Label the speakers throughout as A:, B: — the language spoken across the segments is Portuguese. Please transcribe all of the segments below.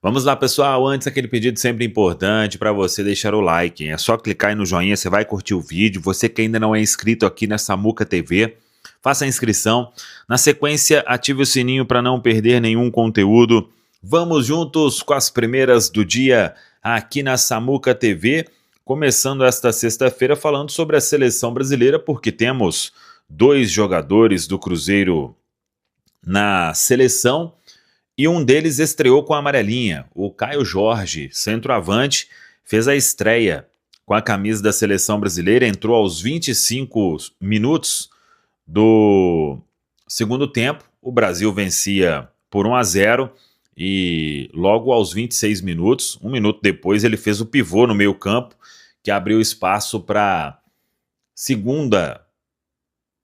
A: Vamos lá, pessoal. Antes, aquele pedido sempre importante para você deixar o like, hein? É só clicar aí no joinha, você vai curtir o vídeo. Você que ainda não é inscrito aqui na Samuca TV, faça a inscrição. Na sequência, ative o sininho para não perder nenhum conteúdo. Vamos juntos com as primeiras do dia aqui na Samuca TV. Começando esta sexta-feira falando sobre a seleção brasileira, porque temos dois jogadores do Cruzeiro na seleção. E um deles estreou com a amarelinha. O Caio Jorge, centroavante, fez a estreia com a camisa da seleção brasileira, entrou aos 25 minutos do segundo tempo. O Brasil vencia por 1-0 e logo aos 26 minutos, um minuto depois, ele fez o pivô no meio-campo, que abriu espaço para segunda,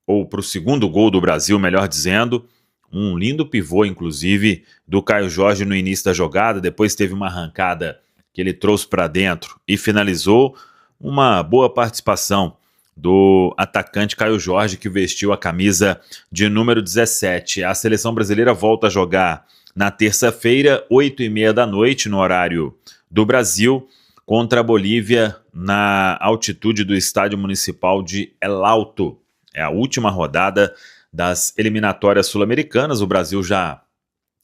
A: ou para o segundo gol do Brasil, melhor dizendo. Um lindo pivô, inclusive, do Caio Jorge no início da jogada. Depois teve uma arrancada que ele trouxe para dentro e finalizou. Uma boa participação do atacante Caio Jorge, que vestiu a camisa de número 17. A seleção brasileira volta a jogar na terça-feira, 8h30 da noite, no horário do Brasil, contra a Bolívia, na altitude do Estádio Municipal de El Alto. É a última rodada das eliminatórias sul-americanas, o Brasil já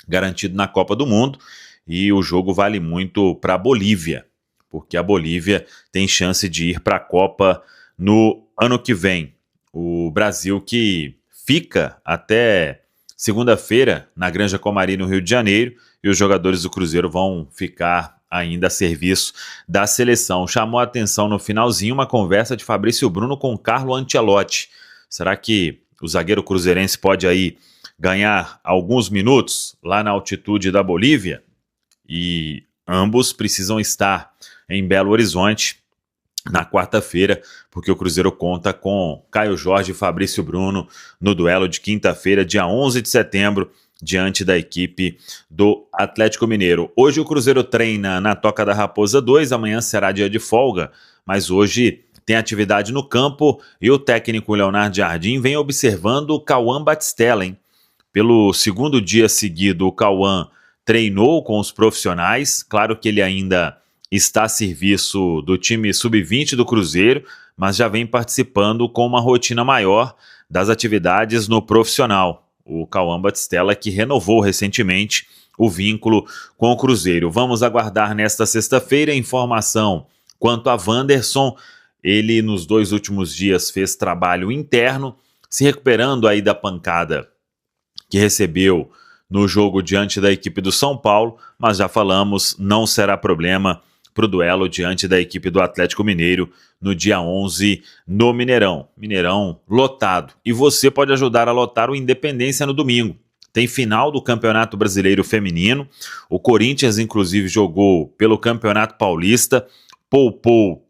A: garantido na Copa do Mundo, e o jogo vale muito para a Bolívia, porque a Bolívia tem chance de ir para a Copa no ano que vem. O Brasil que fica até segunda-feira na Granja Comari, no Rio de Janeiro, e os jogadores do Cruzeiro vão ficar ainda a serviço da seleção. Chamou a atenção no finalzinho uma conversa de Fabrício Bruno com Carlo Ancelotti. Será que o zagueiro cruzeirense pode aí ganhar alguns minutos lá na altitude da Bolívia? E ambos precisam estar em Belo Horizonte na quarta-feira, porque o Cruzeiro conta com Caio Jorge e Fabrício Bruno no duelo de quinta-feira, dia 11 de setembro, diante da equipe do Atlético Mineiro. Hoje o Cruzeiro treina na Toca da Raposa 2, amanhã será dia de folga, mas hoje tem atividade no campo e o técnico Leonardo Jardim vem observando o Cauã Batistella, hein? Pelo segundo dia seguido, o Cauã treinou com os profissionais. Claro que ele ainda está a serviço do time sub-20 do Cruzeiro, mas já vem participando com uma rotina maior das atividades no profissional. O Cauã Batistella, que renovou recentemente o vínculo com o Cruzeiro. Vamos aguardar nesta sexta-feira informação quanto a Wanderson. Ele, nos 2 últimos dias, fez trabalho interno, se recuperando aí da pancada que recebeu no jogo diante da equipe do São Paulo, mas já falamos, não será problema para o duelo diante da equipe do Atlético Mineiro no dia 11 no Mineirão. Mineirão lotado. E você pode ajudar a lotar o Independência no domingo. Tem final do Campeonato Brasileiro Feminino. O Corinthians, inclusive, jogou pelo Campeonato Paulista, poupou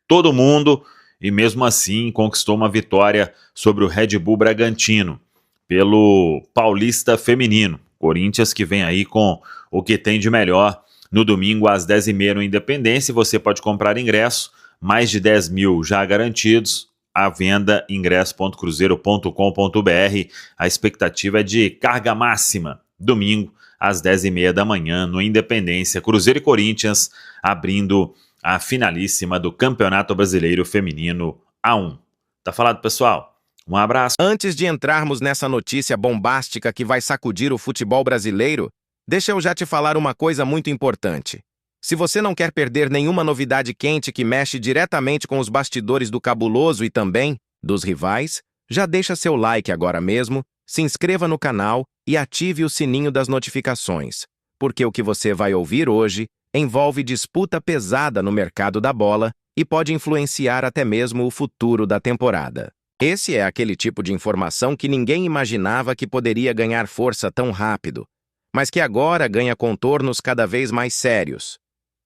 A: todo mundo e mesmo assim conquistou uma vitória sobre o Red Bull Bragantino pelo Paulista Feminino. Corinthians que vem aí com o que tem de melhor no domingo às 10h30 no Independência. Você pode comprar ingresso, mais de 10 mil já garantidos, à venda ingresso.cruzeiro.com.br. A expectativa é de carga máxima, domingo às 10h30 da manhã no Independência. Cruzeiro e Corinthians abrindo a finalíssima do Campeonato Brasileiro Feminino A1. Tá falado, pessoal? Um abraço.
B: Antes de entrarmos nessa notícia bombástica que vai sacudir o futebol brasileiro, deixa eu já te falar uma coisa muito importante. Se você não quer perder nenhuma novidade quente que mexe diretamente com os bastidores do cabuloso e também dos rivais, já deixa seu like agora mesmo, se inscreva no canal e ative o sininho das notificações, porque o que você vai ouvir hoje envolve disputa pesada no mercado da bola e pode influenciar até mesmo o futuro da temporada. Esse é aquele tipo de informação que ninguém imaginava que poderia ganhar força tão rápido, mas que agora ganha contornos cada vez mais sérios.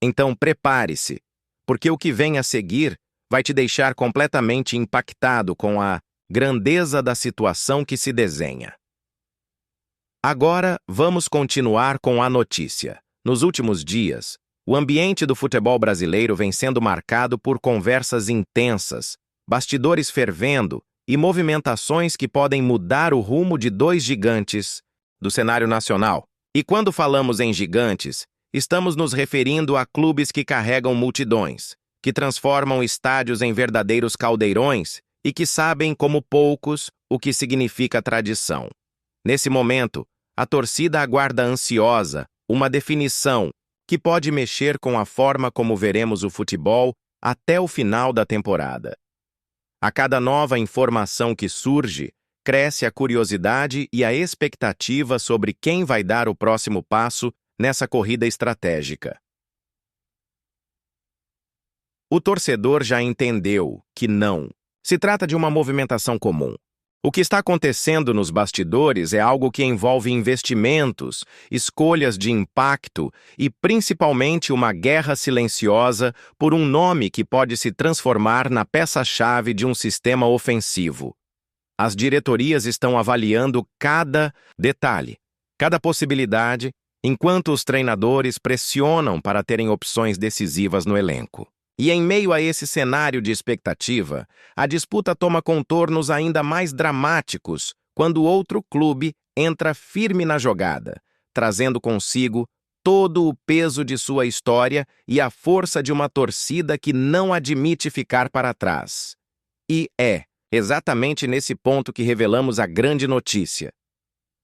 B: Então prepare-se, porque o que vem a seguir vai te deixar completamente impactado com a grandeza da situação que se desenha. Agora, vamos continuar com a notícia. Nos últimos dias, o ambiente do futebol brasileiro vem sendo marcado por conversas intensas, bastidores fervendo e movimentações que podem mudar o rumo de dois gigantes do cenário nacional. E quando falamos em gigantes, estamos nos referindo a clubes que carregam multidões, que transformam estádios em verdadeiros caldeirões e que sabem como poucos o que significa tradição. Nesse momento, a torcida aguarda ansiosa uma definição que pode mexer com a forma como veremos o futebol até o final da temporada. A cada nova informação que surge, cresce a curiosidade e a expectativa sobre quem vai dar o próximo passo nessa corrida estratégica. O torcedor já entendeu que não se trata de uma movimentação comum. O que está acontecendo nos bastidores é algo que envolve investimentos, escolhas de impacto e, principalmente, uma guerra silenciosa por um nome que pode se transformar na peça-chave de um sistema ofensivo. As diretorias estão avaliando cada detalhe, cada possibilidade, enquanto os treinadores pressionam para terem opções decisivas no elenco. E em meio a esse cenário de expectativa, a disputa toma contornos ainda mais dramáticos quando outro clube entra firme na jogada, trazendo consigo todo o peso de sua história e a força de uma torcida que não admite ficar para trás. E é exatamente nesse ponto que revelamos a grande notícia.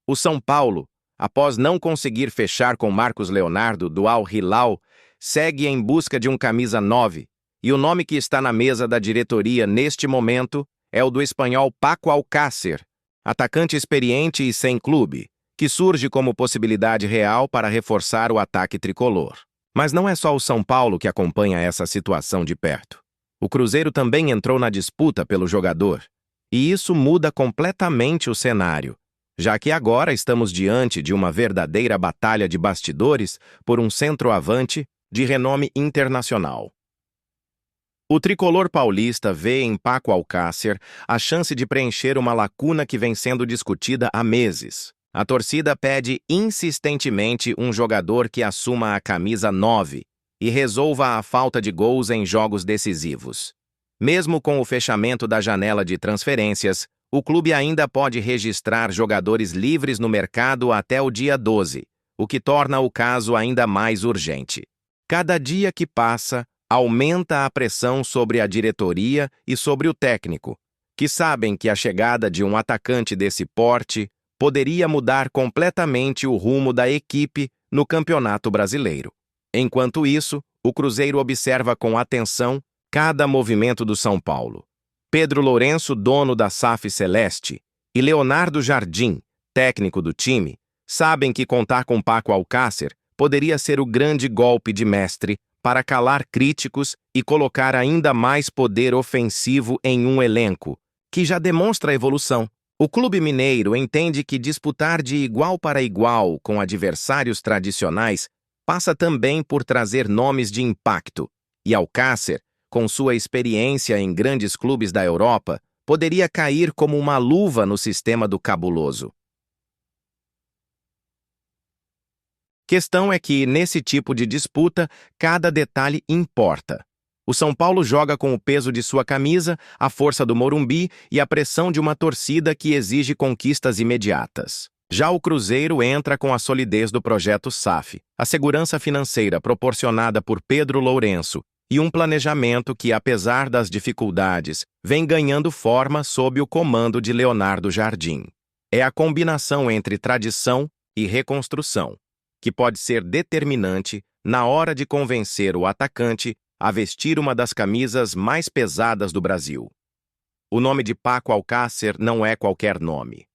B: O São Paulo, após não conseguir fechar com Marcos Leonardo do Al Hilal, segue em busca de um camisa 9, e o nome que está na mesa da diretoria neste momento é o do espanhol Paco Alcácer, atacante experiente e sem clube, que surge como possibilidade real para reforçar o ataque tricolor. Mas não é só o São Paulo que acompanha essa situação de perto. O Cruzeiro também entrou na disputa pelo jogador, e isso muda completamente o cenário, já que agora estamos diante de uma verdadeira batalha de bastidores por um centroavante de renome internacional. O tricolor paulista vê em Paco Alcácer a chance de preencher uma lacuna que vem sendo discutida há meses. A torcida pede insistentemente um jogador que assuma a camisa 9 e resolva a falta de gols em jogos decisivos. Mesmo com o fechamento da janela de transferências, o clube ainda pode registrar jogadores livres no mercado até o dia 12, o que torna o caso ainda mais urgente. Cada dia que passa, aumenta a pressão sobre a diretoria e sobre o técnico, que sabem que a chegada de um atacante desse porte poderia mudar completamente o rumo da equipe no Campeonato Brasileiro. Enquanto isso, o Cruzeiro observa com atenção cada movimento do São Paulo. Pedro Lourenço, dono da SAF Celeste, e Leonardo Jardim, técnico do time, sabem que contar com Paco Alcácer poderia ser o grande golpe de mestre para calar críticos e colocar ainda mais poder ofensivo em um elenco, que já demonstra evolução. O clube mineiro entende que disputar de igual para igual com adversários tradicionais passa também por trazer nomes de impacto, e Alcácer, com sua experiência em grandes clubes da Europa, poderia cair como uma luva no sistema do cabuloso. Questão é que, nesse tipo de disputa, cada detalhe importa. O São Paulo joga com o peso de sua camisa, a força do Morumbi e a pressão de uma torcida que exige conquistas imediatas. Já o Cruzeiro entra com a solidez do projeto SAF, a segurança financeira proporcionada por Pedro Lourenço e um planejamento que, apesar das dificuldades, vem ganhando forma sob o comando de Leonardo Jardim. É a combinação entre tradição e reconstrução que pode ser determinante na hora de convencer o atacante a vestir uma das camisas mais pesadas do Brasil. O nome de Paco Alcácer não é qualquer nome.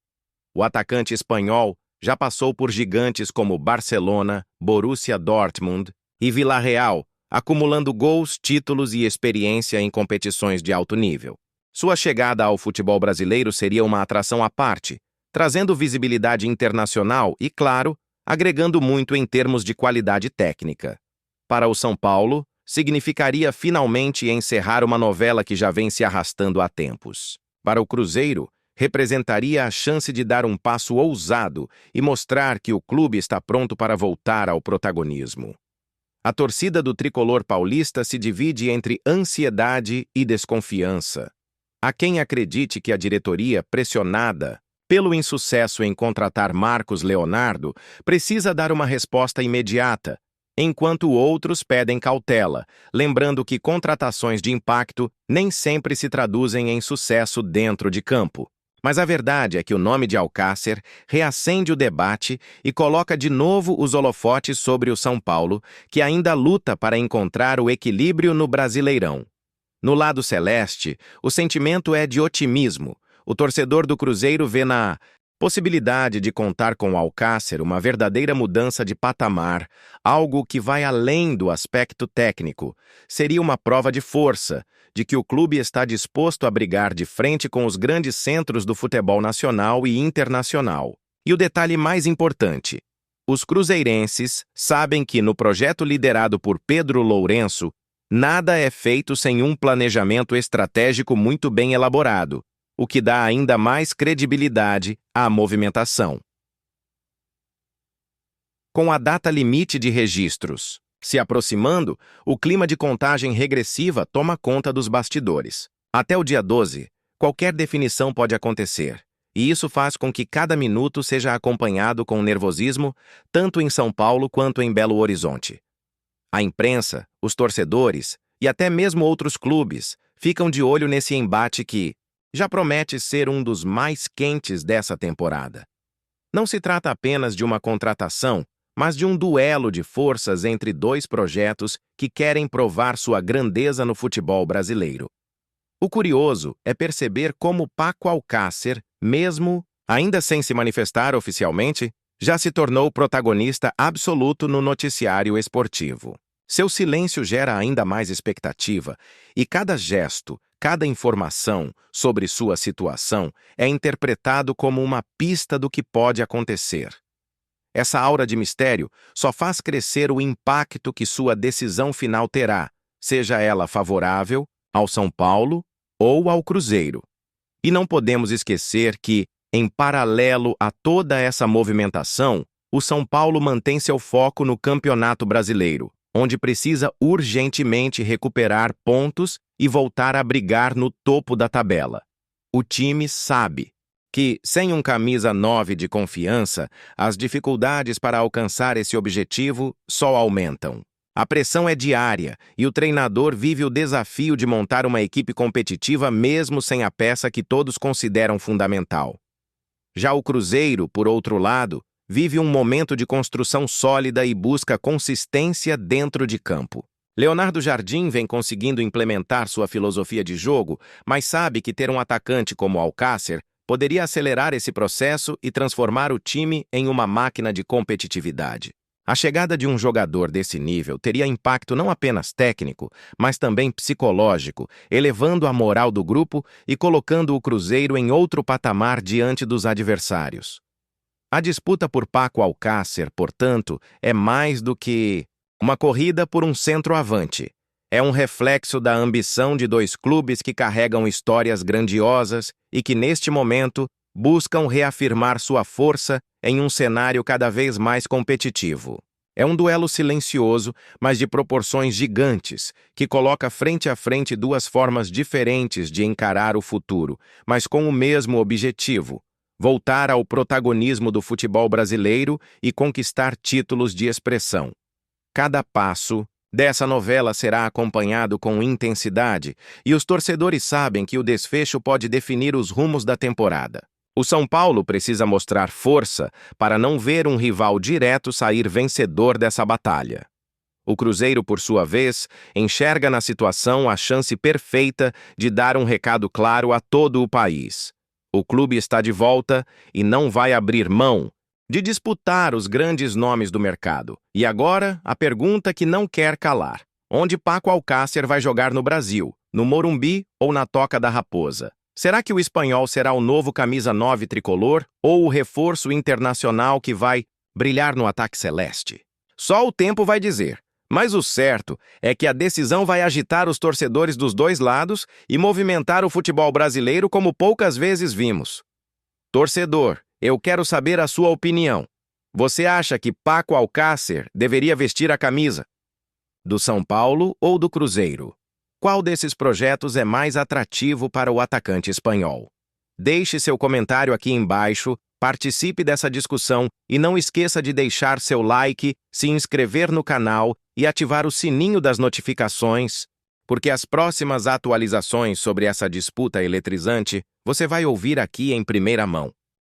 B: O atacante espanhol já passou por gigantes como Barcelona, Borussia Dortmund e Villarreal, acumulando gols, títulos e experiência em competições de alto nível. Sua chegada ao futebol brasileiro seria uma atração à parte, trazendo visibilidade internacional e, claro, agregando muito em termos de qualidade técnica. Para o São Paulo, significaria finalmente encerrar uma novela que já vem se arrastando há tempos. Para o Cruzeiro, representaria a chance de dar um passo ousado e mostrar que o clube está pronto para voltar ao protagonismo. A torcida do tricolor paulista se divide entre ansiedade e desconfiança. Há quem acredite que a diretoria, pressionada pelo insucesso em contratar Marcos Leonardo, precisa dar uma resposta imediata, enquanto outros pedem cautela, lembrando que contratações de impacto nem sempre se traduzem em sucesso dentro de campo. Mas a verdade é que o nome de Alcácer reacende o debate e coloca de novo os holofotes sobre o São Paulo, que ainda luta para encontrar o equilíbrio no Brasileirão. No lado celeste, o sentimento é de otimismo. O torcedor do Cruzeiro vê na possibilidade de contar com o Alcácer uma verdadeira mudança de patamar, algo que vai além do aspecto técnico. Seria uma prova de força, de que o clube está disposto a brigar de frente com os grandes centros do futebol nacional e internacional. E o detalhe mais importante: os cruzeirenses sabem que no projeto liderado por Pedro Lourenço, nada é feito sem um planejamento estratégico muito bem elaborado, o que dá ainda mais credibilidade à movimentação. Com a data limite de registros se aproximando, o clima de contagem regressiva toma conta dos bastidores. Até o dia 12, qualquer definição pode acontecer, e isso faz com que cada minuto seja acompanhado com nervosismo, tanto em São Paulo quanto em Belo Horizonte. A imprensa, os torcedores e até mesmo outros clubes ficam de olho nesse embate que já promete ser um dos mais quentes dessa temporada. Não se trata apenas de uma contratação, mas de um duelo de forças entre dois projetos que querem provar sua grandeza no futebol brasileiro. O curioso é perceber como Paco Alcácer, mesmo ainda sem se manifestar oficialmente, já se tornou protagonista absoluto no noticiário esportivo. Seu silêncio gera ainda mais expectativa, e cada gesto, cada informação sobre sua situação é interpretado como uma pista do que pode acontecer. Essa aura de mistério só faz crescer o impacto que sua decisão final terá, seja ela favorável ao São Paulo ou ao Cruzeiro. E não podemos esquecer que, em paralelo a toda essa movimentação, o São Paulo mantém seu foco no Campeonato Brasileiro, onde precisa urgentemente recuperar pontos e voltar a brigar no topo da tabela. O time sabe que, sem um camisa 9 de confiança, as dificuldades para alcançar esse objetivo só aumentam. A pressão é diária e o treinador vive o desafio de montar uma equipe competitiva mesmo sem a peça que todos consideram fundamental. Já o Cruzeiro, por outro lado, vive um momento de construção sólida e busca consistência dentro de campo. Leonardo Jardim vem conseguindo implementar sua filosofia de jogo, mas sabe que ter um atacante como Alcácer poderia acelerar esse processo e transformar o time em uma máquina de competitividade. A chegada de um jogador desse nível teria impacto não apenas técnico, mas também psicológico, elevando a moral do grupo e colocando o Cruzeiro em outro patamar diante dos adversários. A disputa por Paco Alcácer, portanto, é mais do que uma corrida por um centroavante. É um reflexo da ambição de dois clubes que carregam histórias grandiosas e que, neste momento, buscam reafirmar sua força em um cenário cada vez mais competitivo. É um duelo silencioso, mas de proporções gigantes, que coloca frente a frente duas formas diferentes de encarar o futuro, mas com o mesmo objetivo: voltar ao protagonismo do futebol brasileiro e conquistar títulos de expressão. Cada passo dessa novela será acompanhado com intensidade, e os torcedores sabem que o desfecho pode definir os rumos da temporada. O São Paulo precisa mostrar força para não ver um rival direto sair vencedor dessa batalha. O Cruzeiro, por sua vez, enxerga na situação a chance perfeita de dar um recado claro a todo o país. O clube está de volta e não vai abrir mão de disputar os grandes nomes do mercado. E agora, a pergunta que não quer calar: onde Paco Alcácer vai jogar no Brasil? No Morumbi ou na Toca da Raposa? Será que o espanhol será o novo camisa 9 tricolor ou o reforço internacional que vai brilhar no ataque celeste? Só o tempo vai dizer, mas o certo é que a decisão vai agitar os torcedores dos dois lados e movimentar o futebol brasileiro como poucas vezes vimos. Torcedor, eu quero saber a sua opinião. Você acha que Paco Alcácer deveria vestir a camisa do São Paulo ou do Cruzeiro? Qual desses projetos é mais atrativo para o atacante espanhol? Deixe seu comentário aqui embaixo Participe dessa discussão e não esqueça de deixar seu like, se inscrever no canal e ativar o sininho das notificações, porque as próximas atualizações sobre essa disputa eletrizante você vai ouvir aqui em primeira mão.